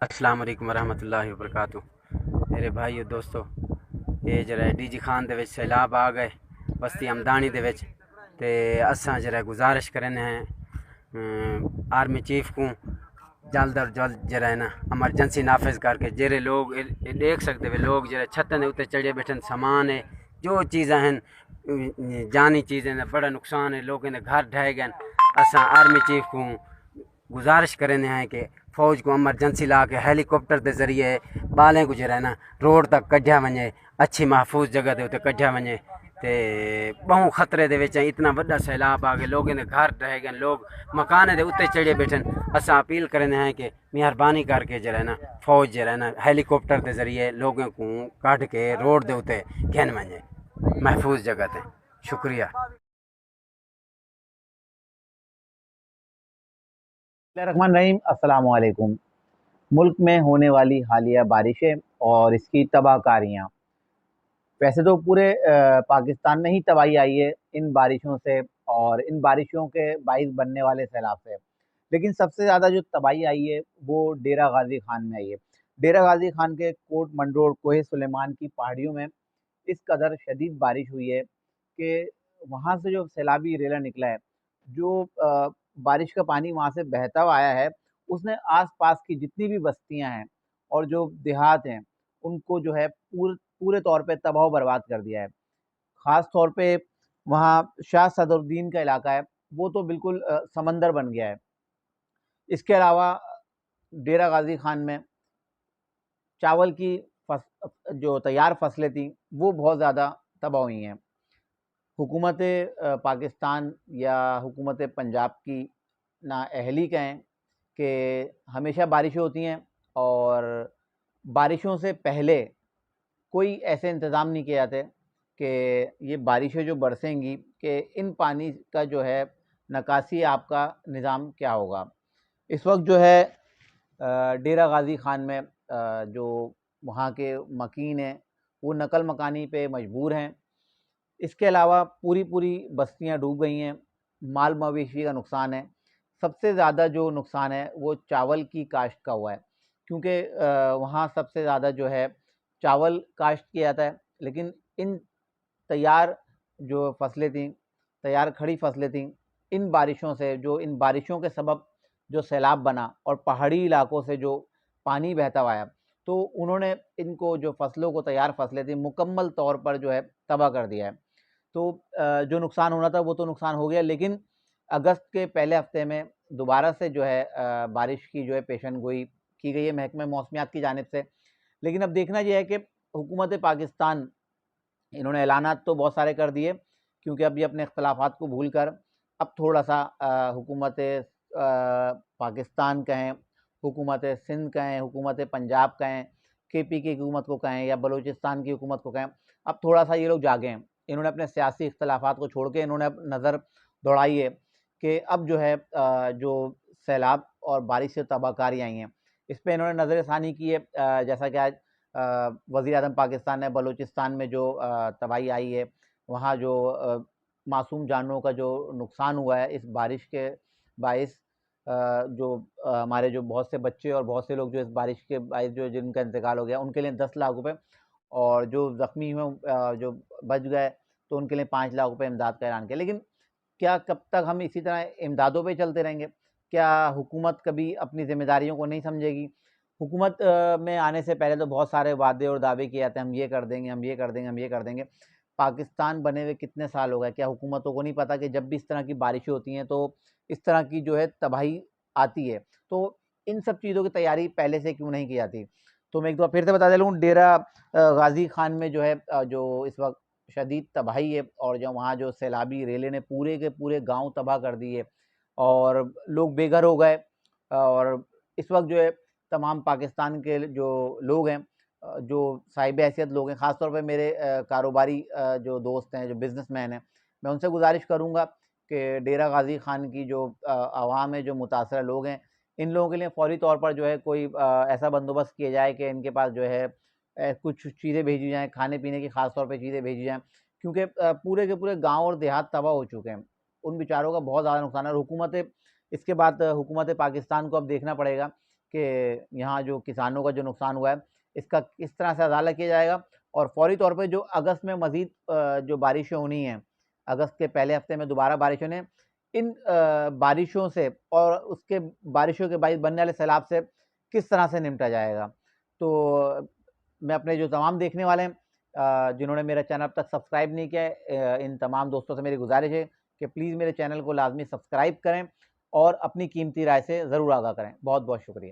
अस्सलाम वालेकुम रहमतुल्लाहि व बरकातुहू। मेरे भाइयों दोस्तों, ये जरा डीजी खान दे विच सैलाब आ गए बस्ती हमदानी दे विच ते असां जरा गुजारिश करने हैं आर्मी चीफ को जल्द अज जल्द जरा है ना एमरजेंसी नाफिज करके जेरे लोग देख सकते वे लोग जरा छतन के उत्ते चढ़े बैठे सामान है जो चीज़ां हैं जानी चीज़ें ने बड़ा नुकसान है लोगों ने घर ढह गए। असां आर्मी चीफ को गुजारिश करें हैं कि फ़ौज को एमरजेंसी ला के हेलीकॉप्टर के ज़रिए बालें को जरा है ना रोड तक कढ़िया वने अच्छी महफूज जगह के उत्ते कढ़िया वने ते बहु खतरे दे विच इतना वड्डा सैलाब आ गया लोगों ने घर रह गए लोग मकान के उत्ते चढ़े बैठे। असां अपील करें हैं कि मेहरबानी करके जरा है ना फ़ौज जरा है ना हेलीकॉप्टर के ज़रिए लोगों को कढ़ के रोड के उत्ते घेन वने महफूज जगह ते। शुक्रिया। रहमान रहीम, अस्सलाम वालेकुम। मुल्क में होने वाली हालिया बारिशें और इसकी तबाहकारियाँ, वैसे तो पूरे पाकिस्तान में ही तबाही आई है इन बारिशों से और इन बारिशों के बाइस बनने वाले सैलाब से। लेकिन सबसे ज़्यादा जो तबाही आई है वो डेरा गाजी खान में आई है। डेरा गाजी खान के कोट मंडोर कोहे सुलेमान की पहाड़ियों में इस कदर शदीद बारिश हुई है कि वहाँ से जो सैलाबी रेला निकला है, जो बारिश का पानी वहाँ से बहता हुआ आया है, उसने आस-पास की जितनी भी बस्तियाँ हैं और जो देहात हैं, उनको जो है पूरे तौर पे तबाह बर्बाद कर दिया है। ख़ास तौर पे वहाँ शाह सदरुद्दीन का इलाका है, वो तो बिल्कुल समंदर बन गया है। इसके अलावा डेरा गाज़ी खान में चावल की फस जो तैयार फसलें थीं, वो बहुत ज़्यादा तबाह हुई हैं। हुकूमत पाकिस्तान या हुकूमत पंजाब की नाअहली कहें कि हमेशा बारिशें होती हैं और बारिशों से पहले कोई ऐसे इंतज़ाम नहीं किए जाते कि ये बारिशें जो बरसेंगी कि इन पानी का जो है निकासी आपका निज़ाम क्या होगा। इस वक्त जो है डेरा गाज़ी खान में जो वहाँ के मकीन हैं वो नकल मकानी पे मजबूर हैं। इसके अलावा पूरी बस्तियाँ डूब गई हैं, माल मवेशी का नुकसान है। सबसे ज़्यादा जो नुकसान है वो चावल की काश्त का हुआ है, क्योंकि वहाँ सबसे ज़्यादा जो है चावल काश्त किया जाता है। लेकिन इन तैयार जो फसलें थीं, तैयार खड़ी फसलें थीं, इन बारिशों के सबब जो सैलाब बना और पहाड़ी इलाकों से जो पानी बहता हुआ आया, तो उन्होंने इनको जो फसलों को तैयार फसलें थीं मुकम्मल तौर पर जो है तबाह कर दिया है। तो जो नुकसान होना था वो तो नुकसान हो गया, लेकिन अगस्त के पहले हफ्ते में दोबारा से जो है बारिश की जो है पेशन गोई की गई है महकमे मौसमियात की जानिब से। लेकिन अब देखना ये है कि हुकूमत पाकिस्तान, इन्होंने ऐलानात तो बहुत सारे कर दिए, क्योंकि अब ये अपने इख्तलाफात को भूल कर अब थोड़ा सा हुकूमत पाकिस्तान कहें, हुकूमत सिंध कहें, हुकूमत पंजाब कहें, KP की हुकूमत को कहें या बलूचिस्तान की हुकूमत को कहें, अब थोड़ा सा ये लोग जागे हैं। इन्होंने अपने सियासी इख्तलाफात को छोड़ के इन्होंने अब नज़र दौड़ाई है कि अब जो है जो सैलाब और बारिश से तबाहकारी आई हैं, इस पे इन्होंने नज़रसानी की है। जैसा कि आज वज़ीर आज़म पाकिस्तान ने बलूचिस्तान में जो तबाही आई है, वहाँ जो मासूम जानवरों का जो नुकसान हुआ है इस बारिश के बाइस, जो हमारे जो बहुत से बच्चे और बहुत से लोग जो इस बारिश के बाइस जो जिनका इंतकाल हो गया, उनके लिए 10 लाख रुपए, और जो ज़ख्मी हुए जो बच गए तो उनके लिए 5 लाख रुपए इमदाद का ऐलान किया। लेकिन क्या कब तक हम इसी तरह इमदादों पे चलते रहेंगे? क्या हुकूमत कभी अपनी ज़िम्मेदारियों को नहीं समझेगी? हुकूमत में आने से पहले तो बहुत सारे वादे और दावे किए जाते हैं, हम ये कर देंगे, हम ये कर देंगे, हम ये कर देंगे। पाकिस्तान बने हुए कितने साल हो गए? क्या हुकूमतों को नहीं पता कि जब भी इस तरह की बारिशें होती हैं तो इस तरह की जो है तबाही आती है? तो इन सब चीज़ों की तैयारी पहले से क्यों नहीं की जाती? तो मैं एक बार फिर से बता दे लूँ, डेरा गाज़ी खान में जो है जो इस वक़्त शदीद तबाही है और जो वहाँ जो सैलाबी रेले ने पूरे के पूरे गाँव तबाह कर दिए और लोग बेघर हो गए। और इस वक़्त जो है तमाम पाकिस्तान के जो लोग हैं, जो साहिब हैसियत लोग हैं, ख़ास तौर पे मेरे कारोबारी जो दोस्त हैं, जो बिज़नेसमैन हैं, मैं उनसे गुज़ारिश करूँगा कि डेरा गाज़ी खान की जो अवाम है, जो मुतासरा लोग हैं, इन लोगों के लिए फ़ौरी तौर पर जो है कोई ऐसा बंदोबस्त किया जाए कि इनके पास जो है कुछ चीज़ें भेजी जाएँ, खाने-पीने की ख़ास तौर पे चीज़ें भेजी जाएँ, क्योंकि पूरे के पूरे गाँव और देहात तबाह हो चुके हैं। उन बेचारों का बहुत ज़्यादा नुकसान है और इसके बाद हुकूमत पाकिस्तान को अब देखना पड़ेगा कि यहाँ जो किसानों का जो नुकसान हुआ है इसका किस तरह से अदाला किया जाएगा, और फौरी तौर पे जो अगस्त में मज़ीद जो बारिशें होनी हैं, अगस्त के पहले हफ्ते में दोबारा बारिश होने, इन बारिशों से और उसके बारिशों के बाद बनने वाले सैलाब से किस तरह से निपटा जाएगा। तो मैं अपने जो तमाम देखने वाले हैं जिन्होंने मेरा चैनल अब तक सब्सक्राइब नहीं किया है, इन तमाम दोस्तों से मेरी गुजारिश है कि प्लीज़ मेरे चैनल को लाजमी सब्सक्राइब करें और अपनी कीमती राय से ज़रूर आगाह करें। बहुत बहुत शुक्रिया।